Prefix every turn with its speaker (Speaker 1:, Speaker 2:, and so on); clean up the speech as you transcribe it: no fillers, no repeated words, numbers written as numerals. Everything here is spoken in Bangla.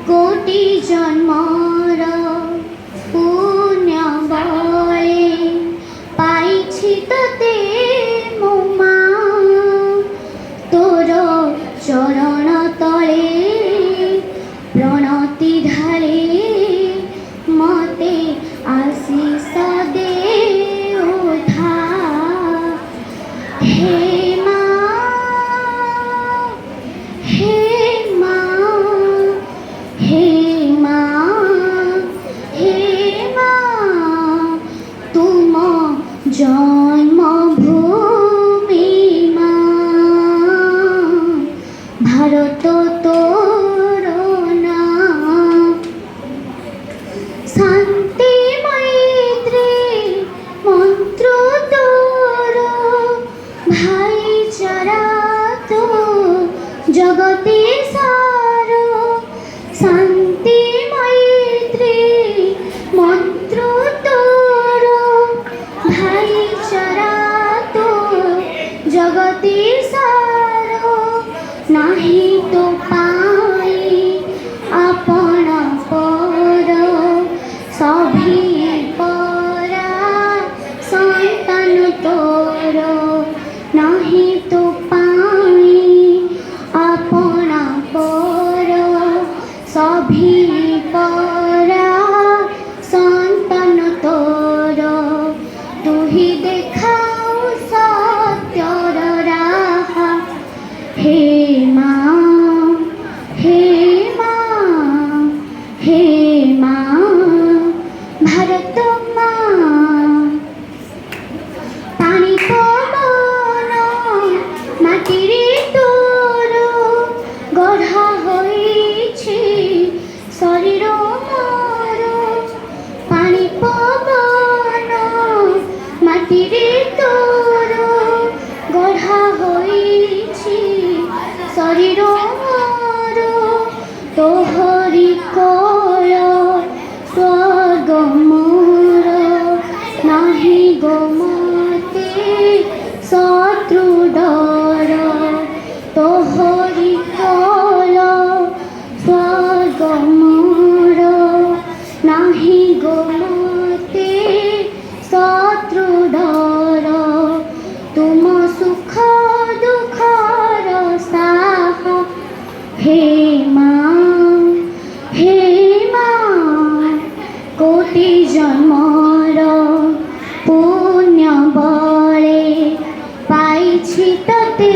Speaker 1: কোটি জন্মর পুণ্য বলে পাইছি তোতে মো মা, তোর চরণ তলে প্রণতি ঢালে মতে আশিষ দে উঠা। হে মা, হে মা, হে মা, হে মা, তুম জন্মভূমি মা, ভারত তোর না। শান্তি মৈত্রী মন্ত্র তোর, ভাইচারা তো জগতে সার। শান্তি মৈত্রী মন্ত্র তোর, ভাইচারা তো জগতে সার। নাহি তো পাই আপন পর, সভি পরা সন্তান তোর। নাহি তো পাই আপন পর, সভি পরা সন্তান তোর। তুহি দেখাও সত্যর রাহা। হে মা, হে মা, হে মা, ভারত মা। পানি পবন মাটিরে তোর, গঢ়া হইছে শরীর মোর। পানি পবন মাটিরে তোর, গঢ়া হইছে শরীর মোর। তোহরি কল স্বর্গ মোর, নাহি গো মতে শত্রু ডর। তোহরি কল স্বর্গ মোর, নাহি গো মতে শত্রু ডর। তুম সুখ দুঃখর সাহা। হে মা, হে মা, কোটি জন্মর পুণ্য বলে পাইছি তোতে